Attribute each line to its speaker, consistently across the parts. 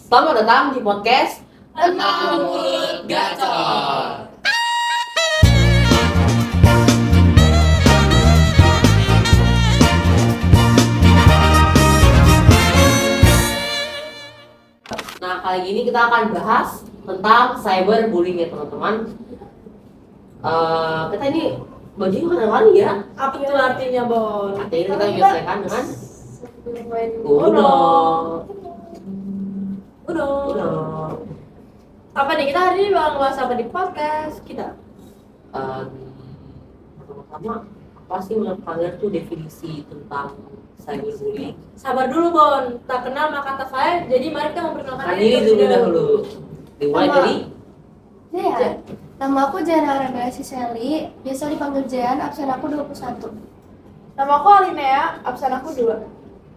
Speaker 1: Selamat datang di podcast
Speaker 2: Tentang Mulut Gacor.
Speaker 1: Nah, kali ini kita akan bahas tentang cyberbullying ya teman-teman. Kita ini bajunya kemana-mana ya.
Speaker 2: Apa itu artinya, Bon?
Speaker 1: Artinya kita menyelesaikan dengan
Speaker 2: Udah. Apa nih, kita hari ini bakal ngebahas apa di podcast kita?
Speaker 1: Pertama-tama, apa sih menurut kalian tuh definisi tentang cyberbullying?
Speaker 2: Sabar dulu, Bon. Tak kenal maka tak sayang. Jadi mari kita memperkenalkan
Speaker 1: Kan ini terlebih dahulu. Dimulai dari
Speaker 3: Ya, nama aku Jana Aragrasi Seli, biasa dipanggil Jan, absen aku 21.
Speaker 4: Nama aku Alinea, absen aku 2.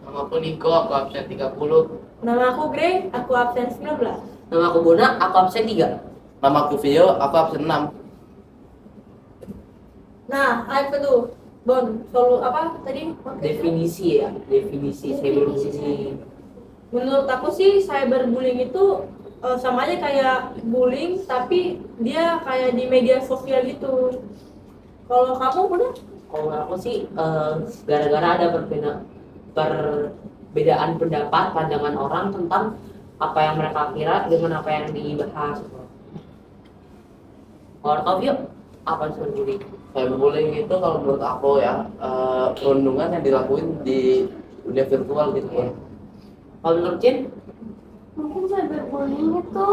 Speaker 5: Nama aku Niko, aku absen 30.
Speaker 2: Nama aku Grey, aku absen 19.
Speaker 1: nama aku Bona, aku absen 3.
Speaker 5: Nama aku Vio, aku absen 6.
Speaker 2: Nah, apa tuh? Bon, solo apa tadi?
Speaker 1: Definisi ya, definisi cyberbullying.
Speaker 2: Menurut aku sih cyberbullying itu sama aja kayak bullying, tapi dia kayak di media sosial gitu. Kalau kamu udah?
Speaker 1: Kalau aku sih gara-gara ada perbedaan pendapat, pandangan orang tentang apa yang mereka kira dengan apa yang dibahas. Kalau kau yuk, apa cyberbullying?
Speaker 5: Cyberbullying itu kalau menurut aku ya perundungan yang dilakuin di dunia virtual gitu ya.
Speaker 1: Kalau menurut Jen?
Speaker 3: Mungkin cyberbullying itu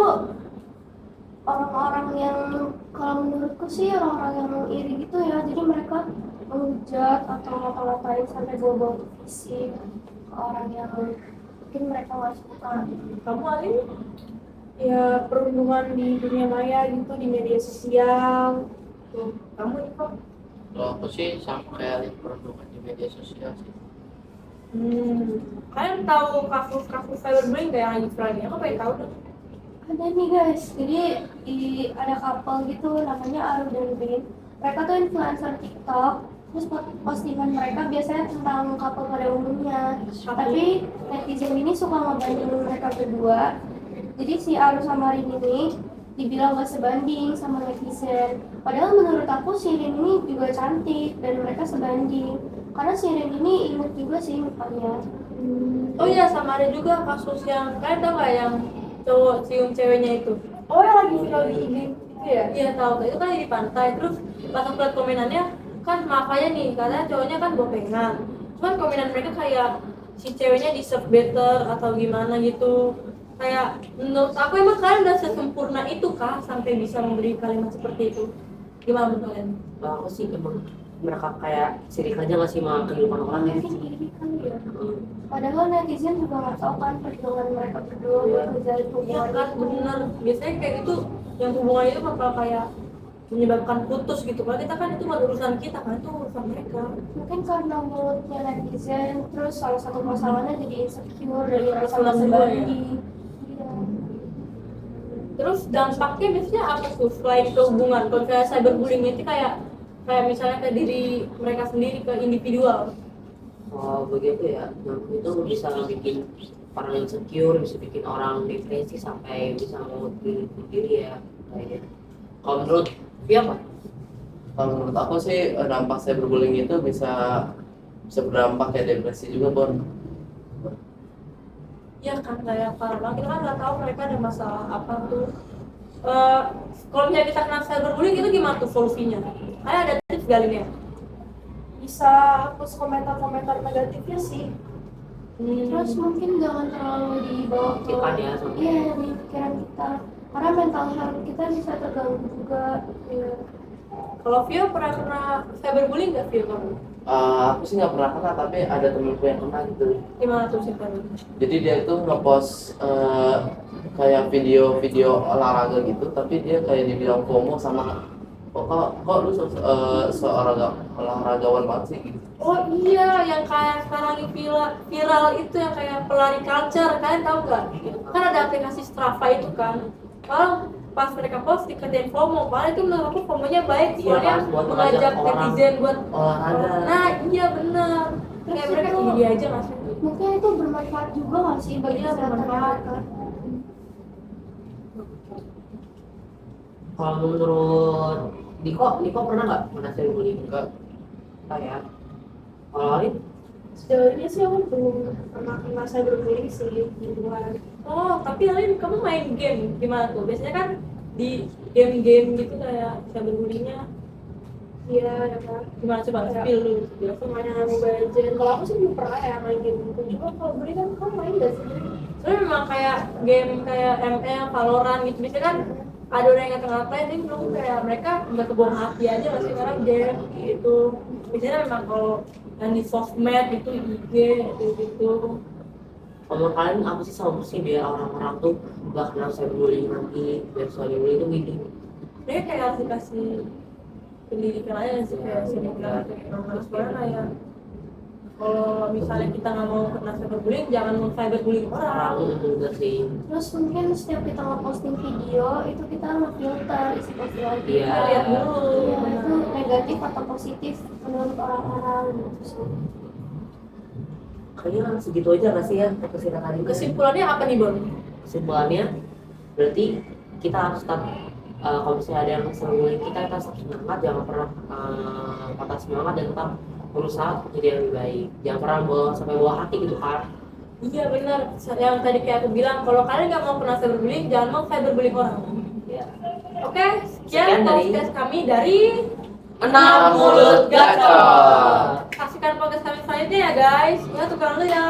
Speaker 3: orang-orang yang, kalau menurutku sih orang-orang yang iri gitu ya, jadi mereka menghujat atau ngata-ngatain sampai bawa-bawa ke fisik ke orang yang mungkin mereka nggak suka.
Speaker 2: Kamu Alin?
Speaker 4: Ya, perundungan di dunia maya gitu, di media sosial.
Speaker 2: Tuh, kamu Niko?
Speaker 5: Kalau aku sih sama kayak perundungan di media sosial sih.
Speaker 2: Kalian tahu kasus-kasus cyberbullying kayak yang lagi viral ini? Aku pengen tahu dong.
Speaker 3: Ada nih guys, jadi ada couple gitu namanya Aru dan Bin. Mereka tuh influencer TikTok, terus postingan mereka biasanya tentang couple pada umumnya. Tapi netizen ini suka ngebandingin mereka berdua. Jadi si Aru sama Rin ini dibilang gak sebanding sama netizen. Padahal menurut aku si Rin ini juga cantik dan mereka sebanding. Karena si Rin ini imut juga sih mukanya.
Speaker 2: Oh iya, sama ada juga kasus yang kalian tahu nggak yang cowok cium ceweknya itu?
Speaker 4: Oh, yang lagi viral di IG gitu ya?
Speaker 2: Iya tahu, itu kan di pantai. Terus pas aku lihat komenannya kan makanya nih, karena cowoknya kan bopengan. Cuman komenan mereka kayak si ceweknya deserve better atau gimana gitu. Kayak menurut aku emang kalian udah sesempurna itu kah sampai bisa memberi kalimat seperti itu? Gimana menurut kalian?
Speaker 1: Kalau aku sih emang mereka kayak sirik aja nggak sih sama kehidupan orang ya.
Speaker 3: Mungkin iri kali ya. Padahal netizen juga nggak tahu kan perjuangan mereka berdua buat menjalin
Speaker 2: Iya
Speaker 3: hubungan
Speaker 2: kan,
Speaker 3: itu.
Speaker 2: bener. Biasanya kayak gitu, yang hubungan itu bakal kayak menyebabkan putus gitu. Kalau kita kan itu bukan urusan kita kan, itu urusan mereka.
Speaker 3: Mungkin karena mulutnya netizen, terus salah satu masalahnya jadi insecure dari rasa
Speaker 2: Masalah
Speaker 3: nggak
Speaker 2: kedua ya.
Speaker 3: sebanding. Iya.
Speaker 2: Terus dampaknya biasanya apa tuh selain ke hubungan? Kalau kayak cyberbullying itu kayak misalnya ke diri mereka sendiri, ke individual.
Speaker 1: Kalau begitu ya, nah, itu bisa bikin orang insecure, bisa bikin orang depresi sampai bisa membunuh diri ya kayaknya. Kalau menurut dia apa?
Speaker 5: Kalau menurut aku sih dampak cyberbullying itu bisa berdampak kayak depresi juga, Bon.
Speaker 2: Ya kan, kayak parah banget. Kita kan nggak tahu mereka ada masalah apa tuh. Kalau misalnya kita kena cyberbullying itu gimana tuh solusinya? Kayak ada tips gak nih?
Speaker 4: Bisa hapus komentar-komentar negatifnya sih.
Speaker 3: Terus mungkin jangan terlalu dibawa ke
Speaker 1: Pikiran ya, sampai.
Speaker 3: iya, di pikiran kita. Karena mental health kita bisa terganggu juga. Iya.
Speaker 2: Kalau Vio pernah kena cyberbullying nggak Vio kamu?
Speaker 5: Aku sih nggak pernah kena, tapi ada temenku yang kena gitu.
Speaker 2: Gimana tuh ceritanya?
Speaker 5: Jadi dia itu ngepost kayak video-video olahraga gitu, tapi dia kayak dibilang FOMO sama kok lu seorang olahragawan banget sih gitu.
Speaker 2: Oh iya, yang kayak sekarang lagi viral itu yang kayak pelari culture, kalian tahu nggak? Kan ada aplikasi Strava itu kan. Kalau pas mereka post dikatain FOMO, padahal itu menurut aku FOMO-nya baik,
Speaker 1: Iya,
Speaker 2: soalnya
Speaker 1: kan, buat
Speaker 2: mengajak
Speaker 1: mengajak orang
Speaker 2: netizen buat
Speaker 1: olahraga.
Speaker 2: Nah iya benar. Kayak mereka
Speaker 3: itu-
Speaker 2: iri aja nggak sih?
Speaker 3: Mungkin itu bermanfaat juga nggak sih bagi
Speaker 2: Iya,
Speaker 3: kesehatan
Speaker 2: bermanfaat.
Speaker 3: mereka?
Speaker 1: Kalau menurut Diko pernah nggak ngerasain bullying?
Speaker 5: Enggak.
Speaker 1: Enggak ya. Kalau Alif?
Speaker 4: Sejauh ini sih aku belum pernah kena cyberbullying sih di luar.
Speaker 2: Oh, tapi Alin, kamu main game gimana tuh? Biasanya kan di game-game gitu kayak cyberbullyingnya
Speaker 4: Iya, ya kan.
Speaker 2: gimana, coba
Speaker 4: Kayak
Speaker 2: spill dulu jelas.
Speaker 4: permainan Mobile Legends. Kalau aku sih belum pernah ya main game gitu. Cuma kalau beli kan kamu main gak sih?
Speaker 2: Soalnya memang kayak game kayak ML, Valorant gitu, biasanya kan ada orang yang ngata-ngatain, tapi belum kayak mereka nggak kebuang hati aja masih sekarang game gitu. Biasanya memang kalau yang di sosmed itu IG gitu.
Speaker 1: Kalau kalian apa sih solusi biar orang-orang tuh nggak kena cyberbullying nanti, biar cyberbullying itu gini?
Speaker 2: Mereka kayak harus dikasih pendidikan aja sih, kayak seminar kayak sekolah kayak kalau misalnya kita nggak mau kena cyberbullying, jangan mau cyberbullying orang.
Speaker 1: Enggak sih.
Speaker 3: Terus mungkin setiap kita ngeposting video itu kita ngefilter isi postingan kita.
Speaker 1: Iya.
Speaker 2: Lihat dulu.
Speaker 3: Iya, itu negatif atau positif menurut orang-orang gitu sih.
Speaker 1: Kayaknya segitu aja nggak sih ya kesimpulan kali ini?
Speaker 2: Kesimpulannya apa nih, Bon?
Speaker 1: Kesimpulannya berarti kita harus tetap kalau misalnya ada yang cyberbullying kita tetap semangat, jangan pernah patah semangat dan tetap berusaha untuk jadi yang lebih baik. Jangan pernah sampai bawa hati gitu kan.
Speaker 2: Iya benar, yang tadi kayak aku bilang, kalau kalian nggak mau kena cyberbullying, jangan mau cyberbullying orang.
Speaker 1: Ya.
Speaker 2: Oke,
Speaker 1: Sekian
Speaker 2: sekian
Speaker 1: dari
Speaker 2: podcast kami dari
Speaker 1: 6 mulut gacor.
Speaker 2: Saksikan podcast kami selanjutnya ya guys. Ya tukang lu ya.